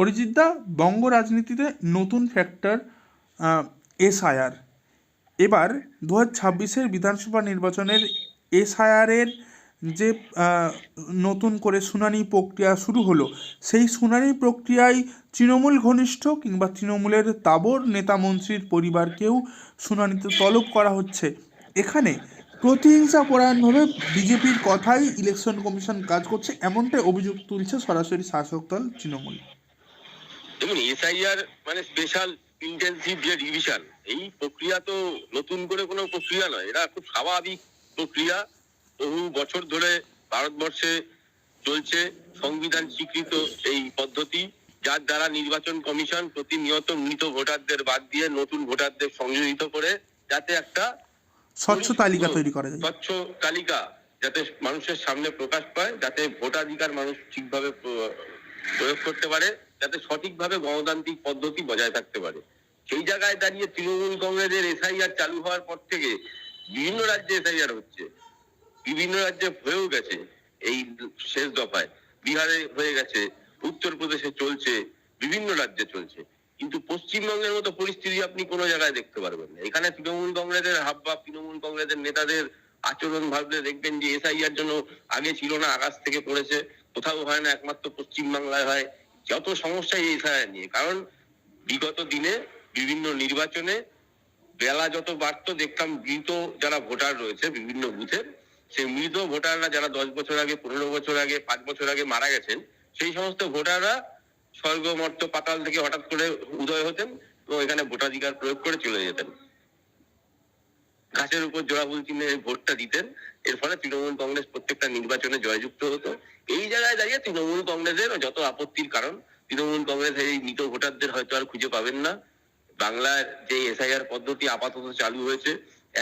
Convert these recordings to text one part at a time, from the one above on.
অরিজিৎদা, বঙ্গ রাজনীতিতে নতুন factor SIR. এবার 2026-এর বিধানসভা নির্বাচনের এসআইআরের যে নতুন করে শুনানি প্রক্রিয়া শুরু হলো, সেই শুনানি প্রক্রিয়ায় তৃণমূল ঘনিষ্ঠ কিংবা তৃণমূলের তাবর নেতা মন্ত্রীর পরিবারকেও শুনানিতে তলব করা হচ্ছে। এখানে প্রতিহিংসা পরায়ণভাবে বিজেপির কথাই ইলেকশন কমিশন কাজ করছে, এমনটাই অভিযোগ তুলছে সরাসরি শাসক দল তৃণমূল। দেখুন, এসআইআর মানে স্পেশাল ইন্টেনসিভ যে রিভিশন, এই প্রক্রিয়া তো নতুন করে কোনো প্রক্রিয়া নয়, এটা খুব স্বাভাবিক প্রক্রিয়া। বহু বছর ধরে ভারতবর্ষে চলছে সংবিধান স্বীকৃত এই পদ্ধতি, যার দ্বারা নির্বাচন কমিশন প্রতিনিয়ত মৃত ভোটারদের বাদ দিয়ে নতুন ভোটারদের সংযোজিত করে যাতে একটা স্বচ্ছ তালিকা তৈরি করা যায়, স্বচ্ছ তালিকা যাতে মানুষের সামনে প্রকাশ পায়, যাতে ভোটাধিকার মানুষ ঠিকভাবে প্রয়োগ করতে পারে, যাতে সঠিকভাবে গণতান্ত্রিক পদ্ধতি বজায় থাকতে পারে। সেই জায়গায় দাঁড়িয়ে তৃণমূল কংগ্রেসের এসআইআর চালু হওয়ার পর থেকে বিভিন্ন রাজ্যে এসআইআর হচ্ছে, বিভিন্ন রাজ্যে হয়েও গেছে। এই শেষ দফায় বিহারে হয়ে গেছে, উত্তরপ্রদেশে চলছে, বিভিন্ন রাজ্যে চলছে, কিন্তু পশ্চিমবঙ্গের মতো পরিস্থিতি আপনি কোনো জায়গায় দেখতে পারবেন না। এখানে তৃণমূল কংগ্রেসের হাবভাব, তৃণমূল কংগ্রেসের নেতাদের আচরণ ভাবলে দেখবেন যে এসআইআর জন্য আগে ছিল না, আকাশ থেকে পড়েছে, কোথাও হয় না, একমাত্র পশ্চিমবাংলায় হয়। যত সমস্যা এই এসআইআর নিয়ে, কারণ বিগত দিনে বিভিন্ন নির্বাচনে বেলা যত বাড়তো দেখতাম মৃত যারা ভোটার রয়েছে বিভিন্ন বুথে, সেই মৃত ভোটাররা যারা 10 বছর আগে, 15 বছর আগে, 5 বছর আগে মারা গেছেন, সেই সমস্ত ভোটাররা স্বর্গ মর্ত পাতাল থেকে হঠাৎ করে উদয় হতেন এবং এখানে ভোটাধিকার প্রয়োগ করে চলে যেতেন, ঘাসের উপর জোড়া ফুল চিহ্নে ভোটটা দিতেন। এর ফলে তৃণমূল কংগ্রেস প্রত্যেকটা নির্বাচনে জয়যুক্ত হতো। এই জায়গায় দাঁড়িয়ে তৃণমূল কংগ্রেসের যত আপত্তির কারণ, তৃণমূল কংগ্রেস এই মৃত ভোটারদের হয়তো আর খুঁজে পাবেন না। বাংলার যে এসআইআর পদ্ধতি আপাতত চালু হয়েছে,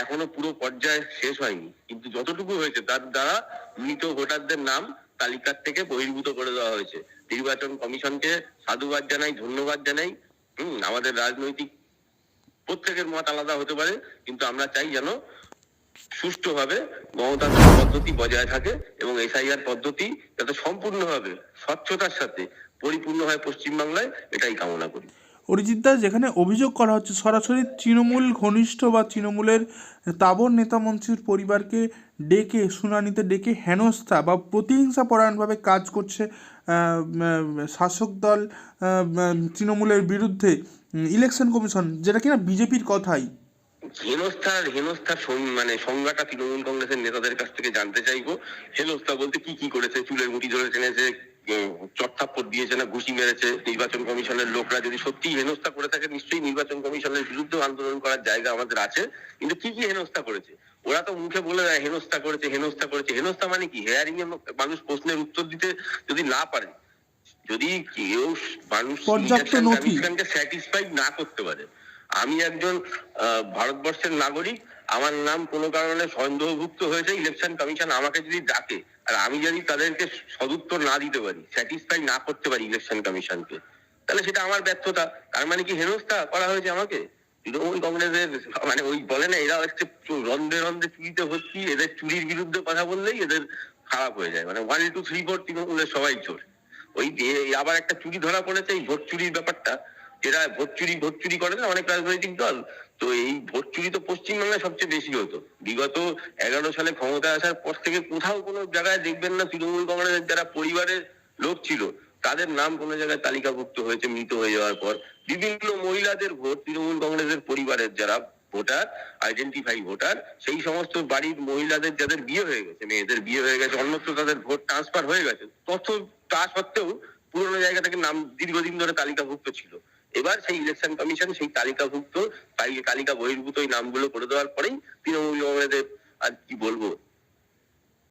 এখনো পুরো পর্যায়ে শেষ হয়নি, কিন্তু যতটুকু হয়েছে তার দ্বারা মৃত ভোটারদের নাম তালিকার থেকে বহির্ভূত করে দেওয়া হয়েছে। নির্বাচন কমিশনকে সাধুবাদ জানাই, ধন্যবাদ জানাই। আমাদের রাজনৈতিক প্রত্যেকের মত আলাদা হতে পারে, কিন্তু আমরা চাই যেন সুষ্ঠুভাবে গণতান্ত্রিক পদ্ধতি বজায় থাকে এবং এসআইআর পদ্ধতি যাতে সম্পূর্ণভাবে স্বচ্ছতার সাথে পরিপূর্ণ হয় পশ্চিমবাংলায়, এটাই কামনা করি। অরিজিৎদা, যেখানে অভিযোগ করা হচ্ছে সরাসরি তৃণমূল ঘনিষ্ঠ বা তৃণমূলের তাবর নেতামন্ত্রীর পরিবারকে ডেকে শুনানিতে ডেকে হেনস্থা বা প্রতিহিংসা পরায়ণভাবে কাজ করছে শাসক দল তৃণমূলের বিরুদ্ধে ইলেকশন কমিশন, যেটা কিনা বিজেপির কথাই। হেনস্থার মানে সংজ্ঞাটা তৃণমূল কংগ্রেসের নেতাদের কাছ থেকে জানতে চাইবো। হেনস্থা বলতে কি করেছে? চুলের মুঠি ধরে টেনেছে, চটথাপ্পড় দিয়েছে, না ঘুষি মেরেছে? নির্বাচন কমিশনের লোকরা যদি সত্যি হেনস্থা করে থাকে, নিশ্চয়ই নির্বাচন কমিশনের বিরুদ্ধে আন্দোলন করার জায়গা আমাদের আছে, কিন্তু কি হেনস্থা করেছে? ওরা তো মুখে বলে দেয় হেনস্থা করেছে, হেনস্থা করেছে। হেনস্থা মানে কি? হেয়ারিং এ মানুষ প্রশ্নের উত্তর দিতে যদি না পারে, যদি কেউ মানুষ স্যাটিসফাইড না করতে পারে, আমি একজন ভারতবর্ষের নাগরিক, আমার নাম কোনো কারণে সন্দেহভুক্ত হয়েছে, ইলেকশন কমিশন আমাকে যদি ডাকে আর আমি যদি তাদেরকে সদুত্তর না দিতে পারি, স্যাটিসফাই না করতে পারি ইলেকশন কমিশনকে, তাহলে সেটা আমার ব্যর্থতা। তার মানে কি হেনস্থা করা হয়েছে আমাকে? তৃণমূল কংগ্রেসের মানে ওই বলে না, এরা হচ্ছে রন্ধে রন্ধে চুরিতে ভর্তি, এদের চুরির বিরুদ্ধে কথা বললেই এদের খারাপ হয়ে যায়। মানে 1, 2, 3, 4 তৃণমূলের সবাই চোর। ওই আবার একটা চুরি ধরা পড়েছে, এই ভোট চুরির ব্যাপারটা, এরা ভোট চুরি করে না অনেক রাজনৈতিক দল, তো এই ভোট চুরি তো পশ্চিমবাংলায় সবচেয়ে বেশি হতো। বিগত 11 সালে ক্ষমতায় আসার পর থেকে কোথাও কোনো জায়গায় দেখবেন না তৃণমূল কংগ্রেসের যারা পরিবারের লোক ছিল তাদের নাম কোনো জায়গায় তালিকাভুক্ত হয়েছে মৃত হয়ে যাওয়ার পর। বিভিন্ন মহিলাদের ভোট তৃণমূল কংগ্রেসের পরিবারের যারা ভোটার, আইডেন্টিফাই ভোটার, সেই সমস্ত বাড়ির মহিলাদের যাদের বিয়ে হয়ে গেছে, মেয়েদের বিয়ে হয়ে গেছে, অন্যত্র তাদের ভোট ট্রান্সফার হয়ে গেছে, তা সত্ত্বেও পুরোনো জায়গা থেকে নাম দীর্ঘদিন ধরে তালিকাভুক্ত ছিল। এবার সেই ইলেকশন কমিশন সেই তালিকা বহির্ভূত ওই নামগুলো করে দেওয়ার পরেই তৃণমূল কংগ্রেসের আর কি বলবো